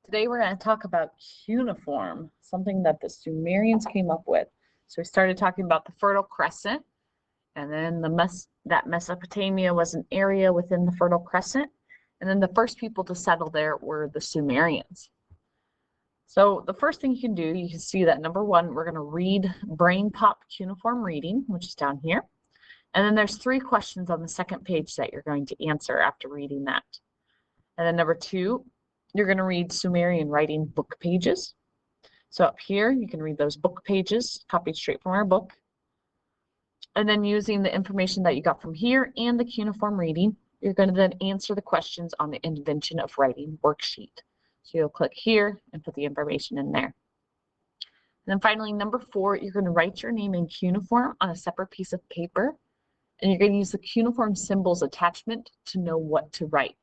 Today we're going to talk about cuneiform, something that the Sumerians came up with. So we started talking about the Fertile Crescent, and then that Mesopotamia was an area within the Fertile Crescent, and then the first people to settle there were the Sumerians. So the first thing you can do, you can see that number one, we're going to read brain pop cuneiform reading, which is down here. And then there's 3 questions on the second page that you're going to answer after reading that. And then number 2, you're going to read Sumerian writing book pages. So up here, you can read those book pages, copied straight from our book. And then using the information that you got from here and the cuneiform reading, you're going to then answer the questions on the invention of writing worksheet. So you'll click here and put the information in there. And then finally, number 4, you're going to write your name in cuneiform on a separate piece of paper. And you're going to use the cuneiform symbols attachment to know what to write.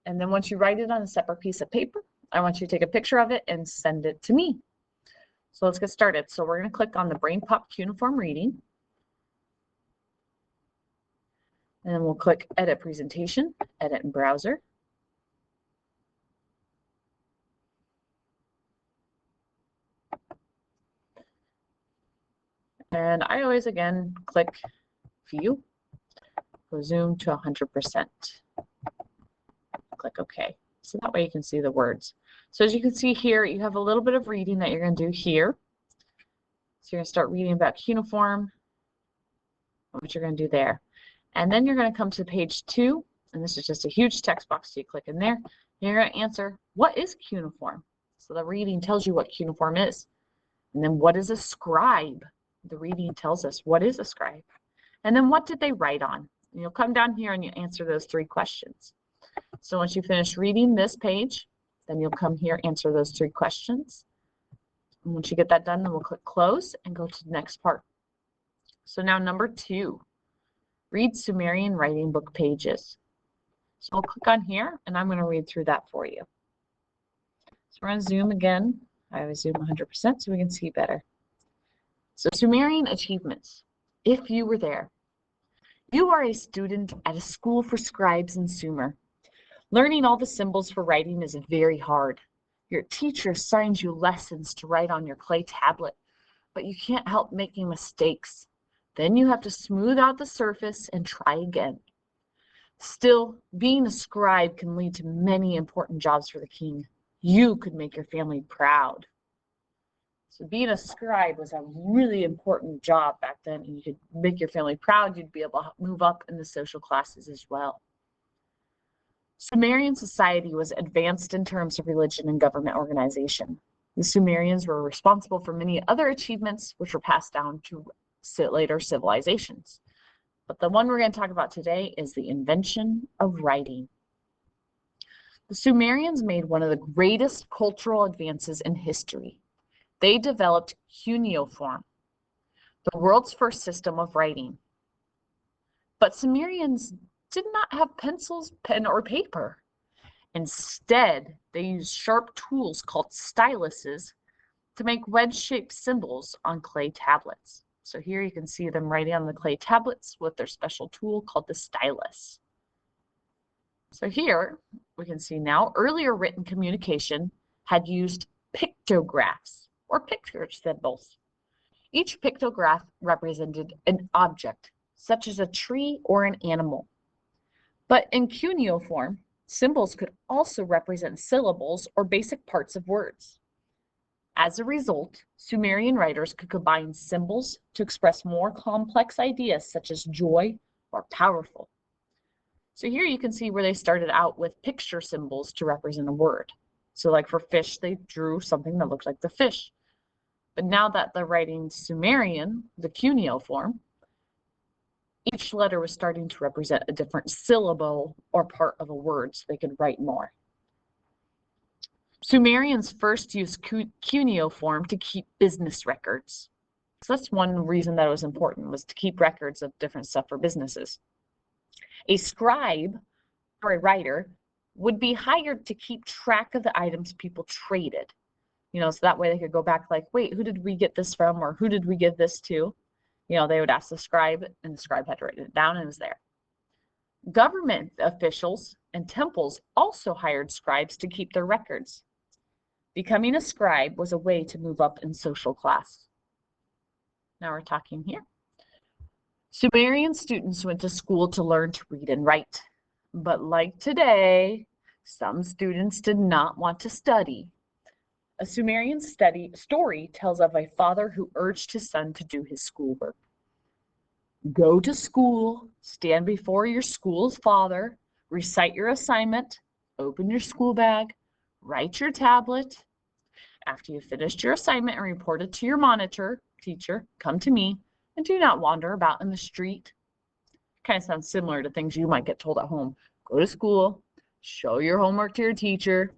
And then once you write it on a separate piece of paper, I want you to take a picture of it and send it to me. So let's get started. So we're going to click on the Brain Pop Cuneiform Reading. And then we'll click Edit Presentation, Edit in Browser. And I always, again, click View, go zoom to 100%. Click OK. So that way you can see the words. So as you can see here, you have a little bit of reading that you're going to do here. So you're going to start reading about cuneiform, what you're going to do there. And then you're going to come to page 2, and this is just a huge text box, so you click in there. You're going to answer, what is cuneiform? So the reading tells you what cuneiform is. And then what is a scribe? The reading tells us what is a scribe. And then what did they write on? And you'll come down here and you answer those 3 questions. So once you finish reading this page, then you'll come here, answer those 3 questions. And once you get that done, then we'll click close and go to the next part. So now number 2, read Sumerian writing book pages. So I'll click on here and I'm going to read through that for you. So we're going to zoom again. I always zoom 100% so we can see better. So Sumerian achievements. If you were there, you are a student at a school for scribes in Sumer. Learning all the symbols for writing is very hard. Your teacher assigns you lessons to write on your clay tablet, but you can't help making mistakes. Then you have to smooth out the surface and try again. Still, being a scribe can lead to many important jobs for the king. You could make your family proud. So being a scribe was a really important job back then, and you could make your family proud. You'd be able to move up in the social classes as well. Sumerian society was advanced in terms of religion and government organization. The Sumerians were responsible for many other achievements which were passed down to later civilizations. But the one we're going to talk about today is the invention of writing. The Sumerians made one of the greatest cultural advances in history. They developed cuneiform, the world's first system of writing. But Sumerians did not have pencils, pen, or paper. Instead, they used sharp tools called styluses to make wedge-shaped symbols on clay tablets. So here you can see them writing on the clay tablets with their special tool called the stylus. So here we can see now earlier written communication had used pictographs, or picture symbols. Each pictograph represented an object, such as a tree or an animal. But in cuneiform, symbols could also represent syllables or basic parts of words. As a result, Sumerian writers could combine symbols to express more complex ideas such as joy or powerful. So here you can see where they started out with picture symbols to represent a word. So like for fish, they drew something that looked like the fish. But now that they're writing Sumerian, the cuneiform, each letter was starting to represent a different syllable or part of a word so they could write more. Sumerians first used cuneiform to keep business records. So that's one reason that it was important, was to keep records of different stuff for businesses. A scribe, or a writer, would be hired to keep track of the items people traded. So that way they could go back like, wait, who did we get this from? Or who did we give this to? They would ask the scribe, and the scribe had written it down and it was there. Government officials and temples also hired scribes to keep their records. Becoming a scribe was a way to move up in social class. Now we're talking here. Sumerian students went to school to learn to read and write. But like today, some students did not want to study. A Sumerian story tells of a father who urged his son to do his schoolwork. Go to school, stand before your school's father, recite your assignment, open your school bag, write your tablet. After you've finished your assignment and reported to your teacher, come to me, and do not wander about in the street. Kind of sounds similar to things you might get told at home. Go to school, show your homework to your teacher,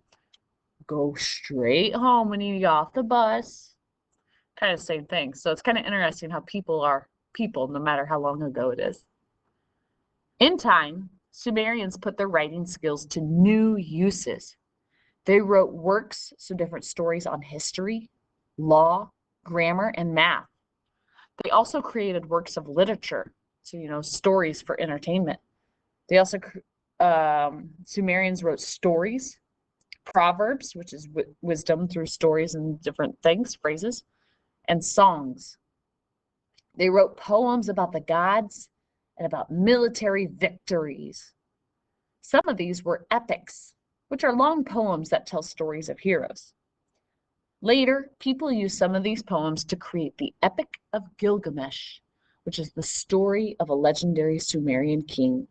go straight home when you get off the bus. Kind of the same thing. So it's kind of interesting how people are people no matter how long ago it is. In time, Sumerians put their writing skills to new uses. They wrote works, so different stories on history, law, grammar, and math. They also created works of literature, so stories for entertainment. They also Sumerians wrote stories, proverbs, which is wisdom through stories and different things, phrases, and songs. They wrote poems about the gods and about military victories. Some of these were epics, which are long poems that tell stories of heroes. Later, people used some of these poems to create the Epic of Gilgamesh, which is the story of a legendary Sumerian king.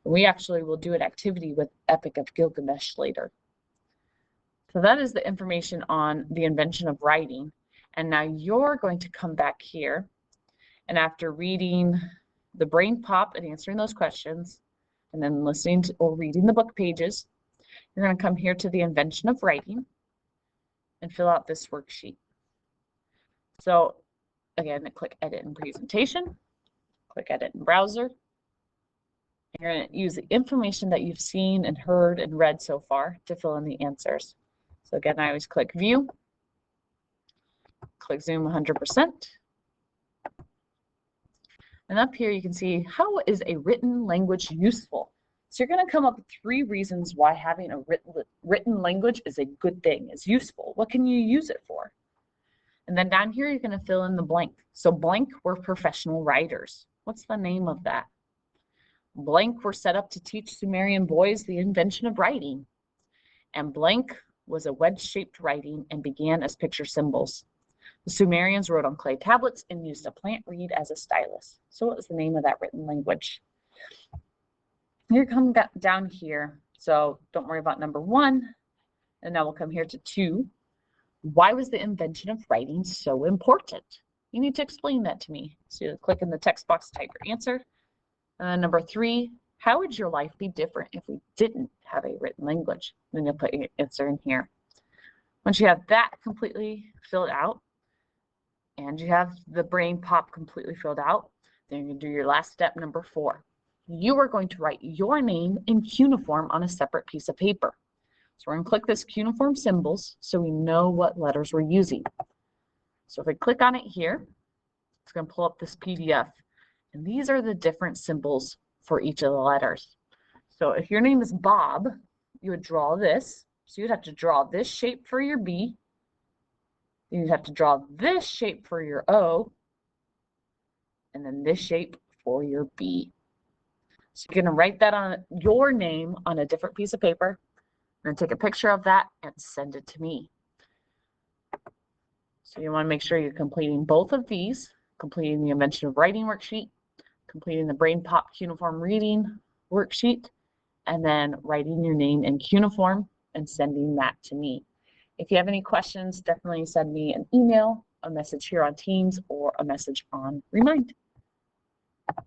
And we actually will do an activity with Epic of Gilgamesh later. So that is the information on the invention of writing. And now you're going to come back here, and after reading the brain pop and answering those questions, and then listening to or reading the book pages, you're going to come here to the invention of writing and fill out this worksheet. So again, click Edit in Presentation, click Edit in Browser. You're going to use the information that you've seen and heard and read so far to fill in the answers. So again, I always click View, click Zoom 100%. And up here you can see, how is a written language useful? So you're going to come up with 3 reasons why having a written language is a good thing, is useful. What can you use it for? And then down here you're going to fill in the blank. So blank were professional writers. What's the name of that? Blank were set up to teach Sumerian boys the invention of writing. And blank was a wedge-shaped writing and began as picture symbols. The Sumerians wrote on clay tablets and used a plant reed as a stylus. So what was the name of that written language? Here, come down here. So don't worry about number 1. And now we'll come here to 2. Why was the invention of writing so important? You need to explain that to me. So you click in the text box, type your answer. And then number 3, how would your life be different if we didn't have a written language? Then you'll put your answer in here. Once you have that completely filled out, and you have the brain pop completely filled out, then you're going to do your last step, number 4. You are going to write your name in cuneiform on a separate piece of paper. So we're going to click this cuneiform symbols so we know what letters we're using. So if I click on it here, it's going to pull up this PDF. And these are the different symbols for each of the letters. So if your name is Bob, you would draw this. So you'd have to draw this shape for your B. You'd have to draw this shape for your O. And then this shape for your B. So you're going to write that on your name on a different piece of paper. I'm going to take a picture of that and send it to me. So you want to make sure you're completing both of these, completing the invention of writing worksheet, completing the brain pop cuneiform reading worksheet, and then writing your name in cuneiform and sending that to me. If you have any questions, definitely send me an email, a message here on Teams, or a message on Remind.